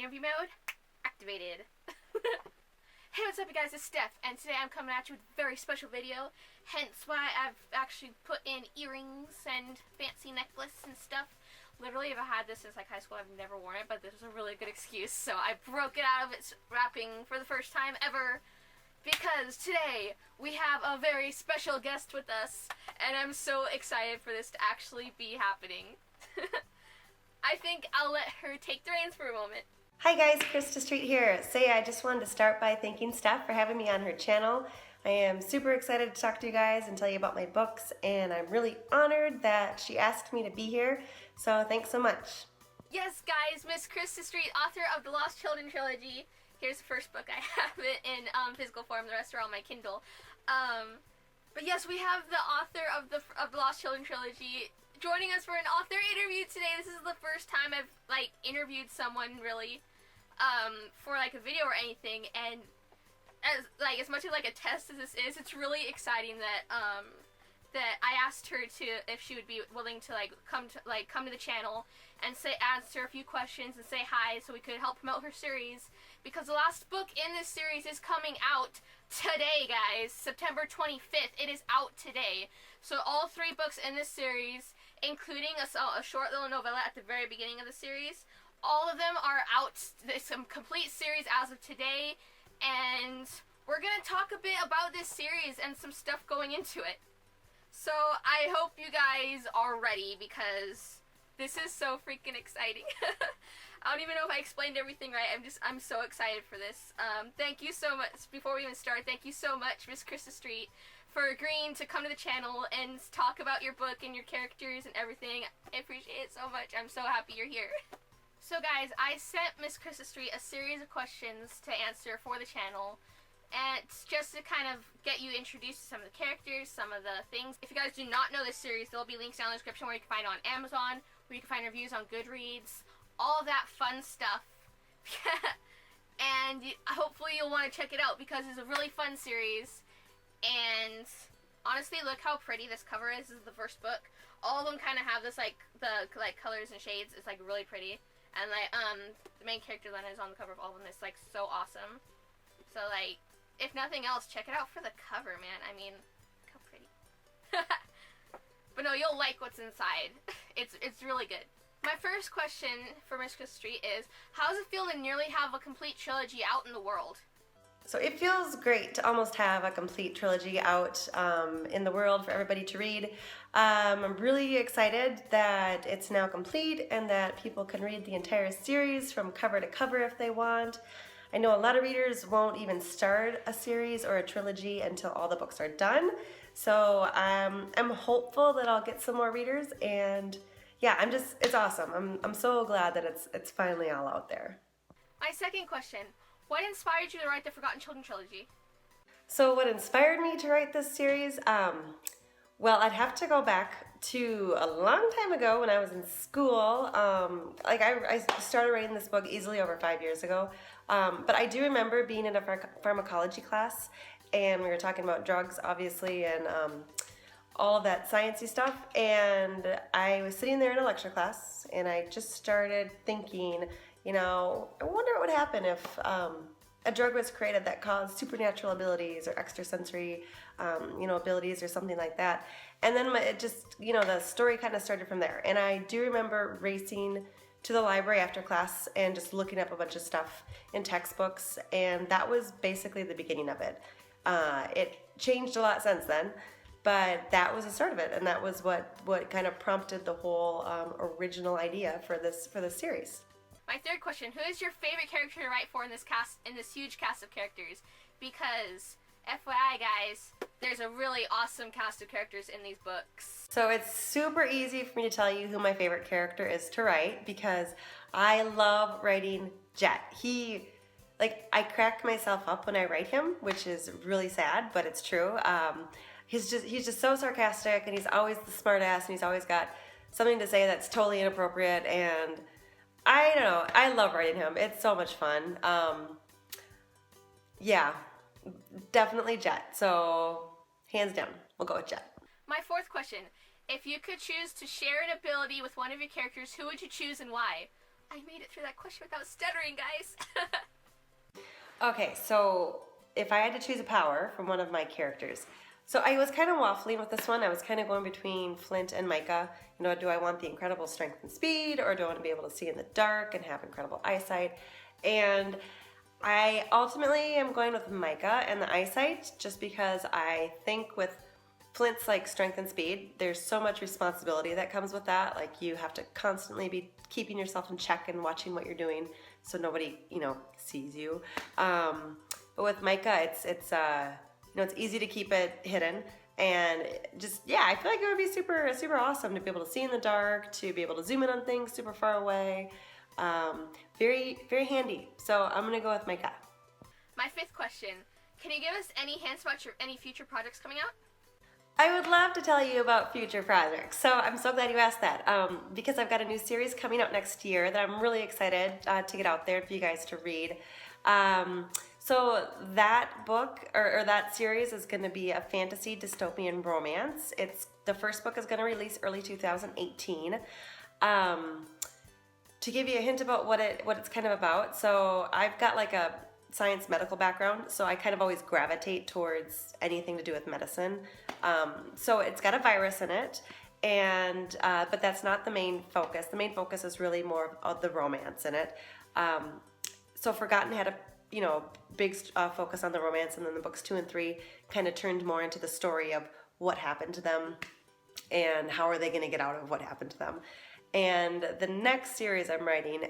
Interview mode activated. Hey, what's up, you guys? It's Steph, and today I'm coming at you with a very special video, hence why I've actually put in earrings and fancy necklace and stuff. Literally, I've had this since like high school. I've never worn it, but this was a really good excuse, so I broke it out of its wrapping for the first time ever, because today we have a very special guest with us, and I'm so excited for this to actually be happening. I think I'll let her take the reins for a moment. Hi guys, Krista Street here. I just wanted to start by thanking Steph for having me on her channel. I am super excited to talk to you guys and tell you about my books, and I'm really honored that she asked me to be here, so thanks so much. Yes guys, Miss Krista Street, author of the Lost Children Trilogy. Here's the first book. I have it in physical form, the rest are on my Kindle. But yes, we have the author of the Lost Children Trilogy joining us for an author interview today. This is the first time I've interviewed someone really for a video or anything, and as much of a test as this is, it's really exciting that that I asked her if she would be willing to come to the channel and answer a few questions and say hi, so we could help promote her series, because the last book in this series is coming out today, guys. September 25th. It is out today. So all 3 books in this series, including a short little novella at the very beginning of the series, all of them are out. It's a complete series as of today, and we're going to talk a bit about this series and some stuff going into it. So I hope you guys are ready, because this is so freaking exciting. I don't even know if I explained everything right. I'm so excited for this. Thank you so much. Before we even start, thank you so much, Miss Krista Street, for agreeing to come to the channel and talk about your book and your characters and everything. I appreciate it so much. I'm so happy you're here. So guys, I sent Miss Krista Street a series of questions to answer for the channel, and it's just to kind of get you introduced to some of the characters, some of the things. If you guys do not know this series, there'll be links down in the description where you can find it on Amazon, where you can find reviews on Goodreads, all that fun stuff. And hopefully you'll want to check it out, because it's a really fun series. And honestly, look how pretty this cover is. This is the first book. All of them kind of have this the colors and shades. It's really pretty. And the main character Lena is on the cover of all of them. It's so awesome. So if nothing else, check it out for the cover, man. I mean, look how pretty. But no, you'll like what's inside. It's really good. My first question for Miss Krista Street is, how does it feel to nearly have a complete trilogy out in the world? So it feels great to almost have a complete trilogy out in the world for everybody to read. I'm really excited that it's now complete and that people can read the entire series from cover to cover if they want. I know a lot of readers won't even start a series or a trilogy until all the books are done. So I'm hopeful that I'll get some more readers, and yeah, it's awesome. I'm so glad that it's finally all out there. My second question, what inspired you to write the Forgotten Children trilogy? So what inspired me to write this series? Well, I'd have to go back to a long time ago when I was in school. I started writing this book easily over 5 years ago. But I do remember being in a pharmacology class, and we were talking about drugs, obviously, and all of that sciencey stuff. And I was sitting there in a lecture class, and I just started thinking, I wonder what would happen if a drug was created that caused supernatural abilities or extrasensory, abilities or something like that. And then the story kind of started from there. And I do remember racing to the library after class and just looking up a bunch of stuff in textbooks, and that was basically the beginning of it. It changed a lot since then, but that was the start of it, and that was what kind of prompted the whole original idea for this series. My third question, who is your favorite character to write for in this huge cast of characters? Because, FYI guys, there's a really awesome cast of characters in these books. So it's super easy for me to tell you who my favorite character is to write, because I love writing Jet. I crack myself up when I write him, which is really sad, but it's true. He's just so sarcastic, and he's always the smart ass, and he's always got something to say that's totally inappropriate, and I don't know, I love writing him. It's so much fun. Yeah, definitely Jet. So hands down, we'll go with Jet. My fourth question, if you could choose to share an ability with one of your characters, who would you choose and why? I made it through that question without stuttering, guys. Okay, so if I had to choose a power from one of my characters, so I was kind of waffling with this one. I was kind of going between Flint and Micah. You know, do I want the incredible strength and speed, or do I want to be able to see in the dark and have incredible eyesight? And I ultimately am going with Micah and the eyesight, just because I think with Flint's like strength and speed, there's so much responsibility that comes with that. Like you have to constantly be keeping yourself in check and watching what you're doing so nobody, sees you. But with Micah, it's easy to keep it hidden. And just, yeah, I feel like it would be super, super awesome to be able to see in the dark, to be able to zoom in on things super far away. Very, very handy. So I'm going to go with Micah. My fifth question. Can you give us any hints about any future projects coming out? I would love to tell you about future projects. So I'm so glad you asked that because I've got a new series coming out next year that I'm really excited to get out there for you guys to read. So that book or that series is going to be a fantasy dystopian romance. The first book is going to release early 2018. To give you a hint about what it's kind of about, so I've got like a science medical background, so I kind of always gravitate towards anything to do with medicine. So it's got a virus in it, and but that's not the main focus. The main focus is really more of the romance in it. So Forgotten had a big focus on the romance, and then the books 2 and 3 kind of turned more into the story of what happened to them and how are they going to get out of what happened to them. And the next series I'm writing,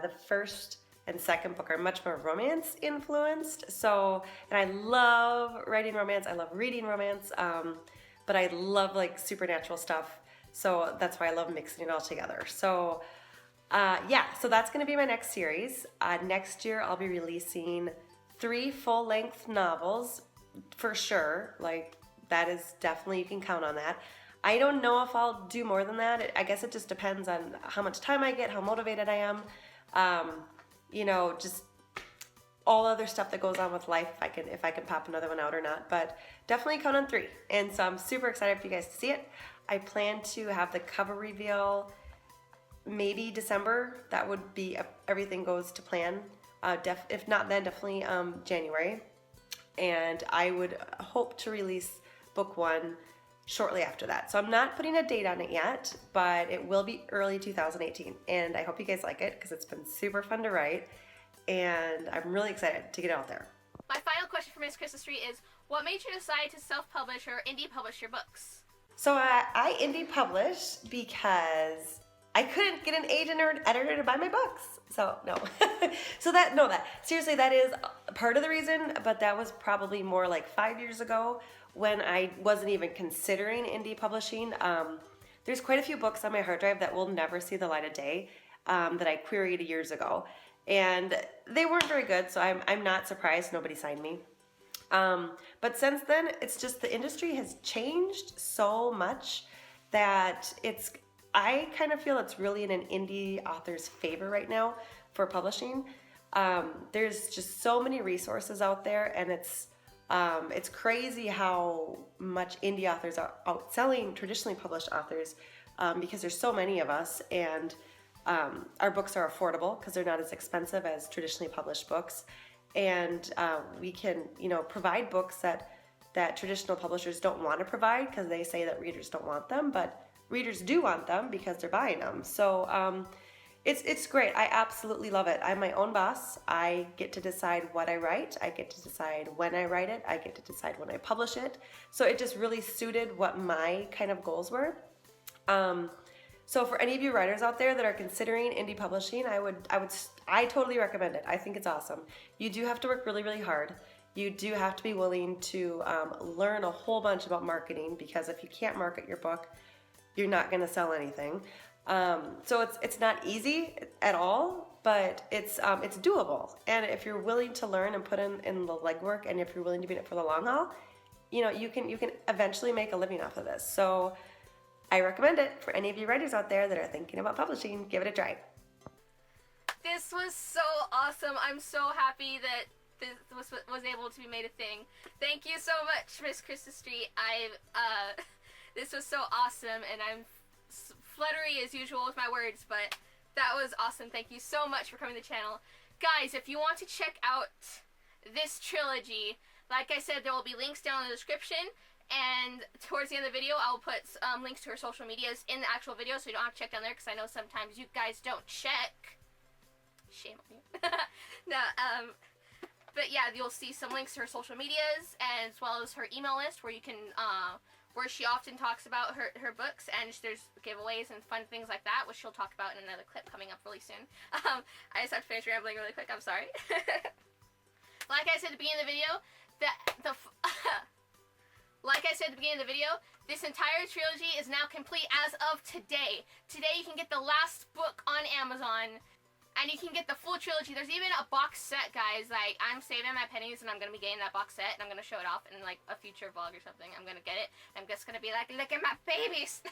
the first and second book are much more romance influenced. So, and I love writing romance. I love reading romance, but I love like supernatural stuff. So that's why I love mixing it all together. So so that's going to be my next series. Next year I'll be releasing 3 full-length novels for sure. Like that is definitely, you can count on that. I don't know if I'll do more than that. I guess it just depends on how much time I get, how motivated I am. Just all other stuff that goes on with life, if I can pop another one out or not, but definitely count on 3. And so I'm super excited for you guys to see it. I plan to have the cover reveal maybe December. That would be if everything goes to plan. If not then, definitely January. And I would hope to release book 1 shortly after that. So I'm not putting a date on it yet, but it will be early 2018. And I hope you guys like it because it's been super fun to write. And I'm really excited to get it out there. My final question for Miss Krista Street is, what made you decide to self-publish or indie publish your books? So I indie published because I couldn't get an agent or an editor to buy my books. So no. Seriously, that is part of the reason, but that was probably more like 5 years ago when I wasn't even considering indie publishing. There's quite a few books on my hard drive that will never see the light of day that I queried years ago. And they weren't very good, so I'm not surprised nobody signed me. But since then, it's just the industry has changed so much that I kind of feel it's really in an indie author's favor right now for publishing. There's just so many resources out there, and it's crazy how much indie authors are outselling traditionally published authors because there's so many of us, and our books are affordable because they're not as expensive as traditionally published books. And we can, provide books that traditional publishers don't want to provide because they say that readers don't want them, but readers do want them because they're buying them. So it's great. I absolutely love it. I'm my own boss. I get to decide what I write. I get to decide when I write it. I get to decide when I publish it. So it just really suited what my kind of goals were. So for any of you writers out there that are considering indie publishing, I totally recommend it. I think it's awesome. You do have to work really, really hard. You do have to be willing to learn a whole bunch about marketing, because if you can't market your book, you're not going to sell anything. So it's not easy at all, but it's doable. And if you're willing to learn and put in the legwork, and if you're willing to be in it for the long haul, you can eventually make a living off of this. So I recommend it for any of you writers out there that are thinking about publishing. Give it a try. This was so awesome. I'm so happy that this was able to be made a thing. Thank you so much, Miss Krista Street. This was so awesome, and I'm fluttery as usual with my words, but That was awesome. Thank you so much for coming to the channel. Guys, if you want to check out this trilogy, like I said, there will be links down in the description. And towards the end of the video, I'll put links to her social medias in the actual video, so you don't have to check down there, because I know sometimes you guys don't check. Shame on you. No, but yeah, you'll see some links to her social medias, as well as her email list, where you can, where she often talks about her books, and there's giveaways and fun things like that, which she'll talk about in another clip coming up really soon. I just have to finish rambling really quick, I'm sorry. Like I said at the beginning of the video, like I said at the beginning of the video, this entire trilogy is now complete as of today. Today you can get the last book on Amazon, and you can get the full trilogy. There's even a box set, guys. Like, I'm saving my pennies, and I'm going to be getting that box set, and I'm going to show it off in, like, a future vlog or something. I'm going to get it. I'm just going to be like, look at my babies.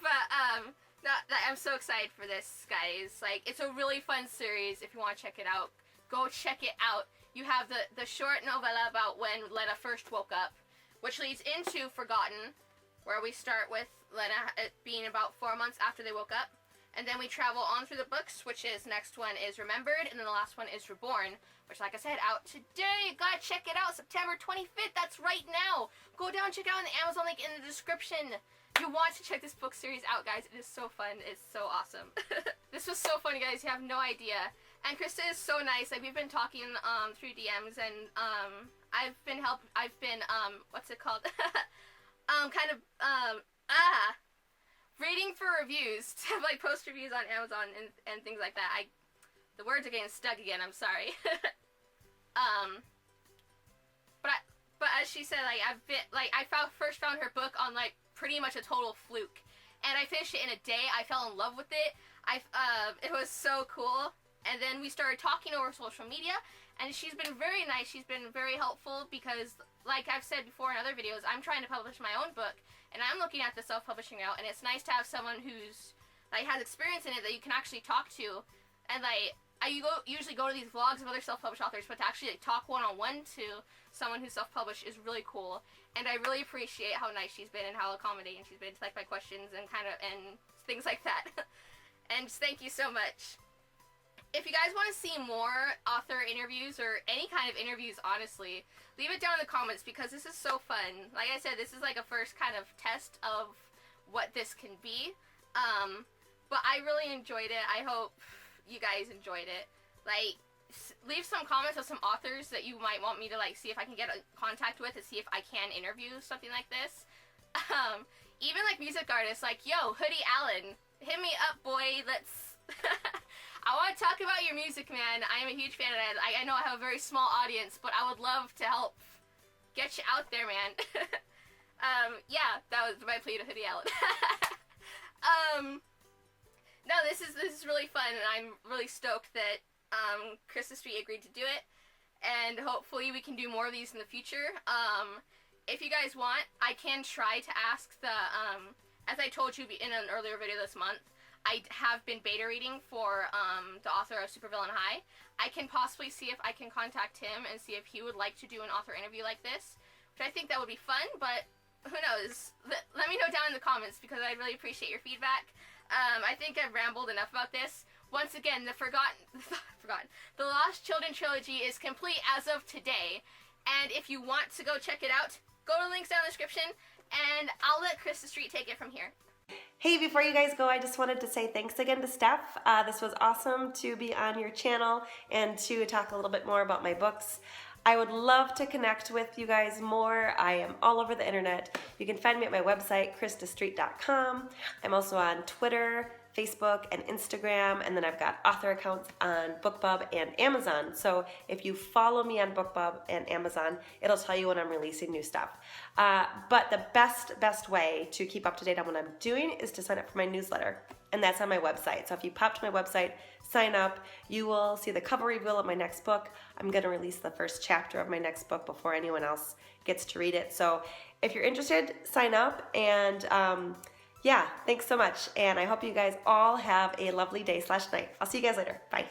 But, I'm so excited for this, guys. Like, it's a really fun series. If you want to check it out, go check it out. You have the short novella about when Lena first woke up, which leads into Forgotten, where we start with Lena being about 4 months after they woke up. And then we travel on through the books, which is, next one is Remembered, and then the last one is Reborn, which, like I said, out today. You gotta check it out, September 25th, that's right now. Go down and check it out in the Amazon link in the description. You want to check this book series out, guys. It is so fun. It's so awesome. This was so fun, guys. You have no idea. And Krista is so nice. Like, we've been talking through DMs, and I've been what's it called? Reading for reviews, to like post reviews on Amazon and things like that. The words are getting stuck again, I'm sorry. But as she said, like, I first found her book on, like, pretty much a total fluke. And I finished it in a day. I fell in love with it. It was so cool. And then we started talking over social media, and she's been very nice. She's been very helpful because, like I've said before in other videos, I'm trying to publish my own book, and I'm looking at the self-publishing route, and it's nice to have someone who's, like, has experience in it that you can actually talk to. And, like, I usually go to these vlogs of other self-published authors, but to actually, like, talk one-on-one to someone who's self-published is really cool. And I really appreciate how nice she's been and how accommodating she's been to, like, my questions and and things like that. And just thank you so much. If you guys want to see more author interviews or any kind of interviews, honestly, leave it down in the comments because this is so fun. Like I said, this is like a first kind of test of what this can be. But I really enjoyed it. I hope you guys enjoyed it. Like, leave some comments of some authors that you might want me to, like, see if I can get in contact with and see if I can interview something like this. Even like music artists, like, yo, Hoodie Allen, hit me up, boy. Let's I want to talk about your music, man. I am a huge fan of that. I know I have a very small audience, but I would love to help get you out there, man. Yeah, that was my plea to Hoodie Allen. No, this is really fun, and I'm really stoked that Krista Street agreed to do it, and hopefully we can do more of these in the future. If you guys want, I can try to ask the, as I told you in an earlier video this month, I have been beta reading for the author of Supervillain High. I can possibly see if I can contact him and see if he would like to do an author interview like this, which I think that would be fun, but who knows? Let me know down in the comments because I really appreciate your feedback. I think I've rambled enough about this. Once again, the Lost Children Trilogy is complete as of today, and if you want to go check it out, go to the links down in the description, and I'll let Krista Street take it from here. Hey, before you guys go, I just wanted to say thanks again to Steph. This was awesome to be on your channel and to talk a little bit more about my books. I would love to connect with you guys more. I am all over the internet. You can find me at my website, kristastreet.com. I'm also on Twitter, Facebook, and Instagram, and then I've got author accounts on BookBub and Amazon. So if you follow me on BookBub and Amazon, it'll tell you when I'm releasing new stuff. But the best way to keep up to date on what I'm doing is to sign up for my newsletter, and that's on my website. So if you pop to my website, sign up, you will see the cover reveal of my next book. I'm going to release the first chapter of my next book before anyone else gets to read it. So if you're interested, sign up, and yeah, thanks so much, and I hope you guys all have a lovely day/night. I'll see you guys later. Bye.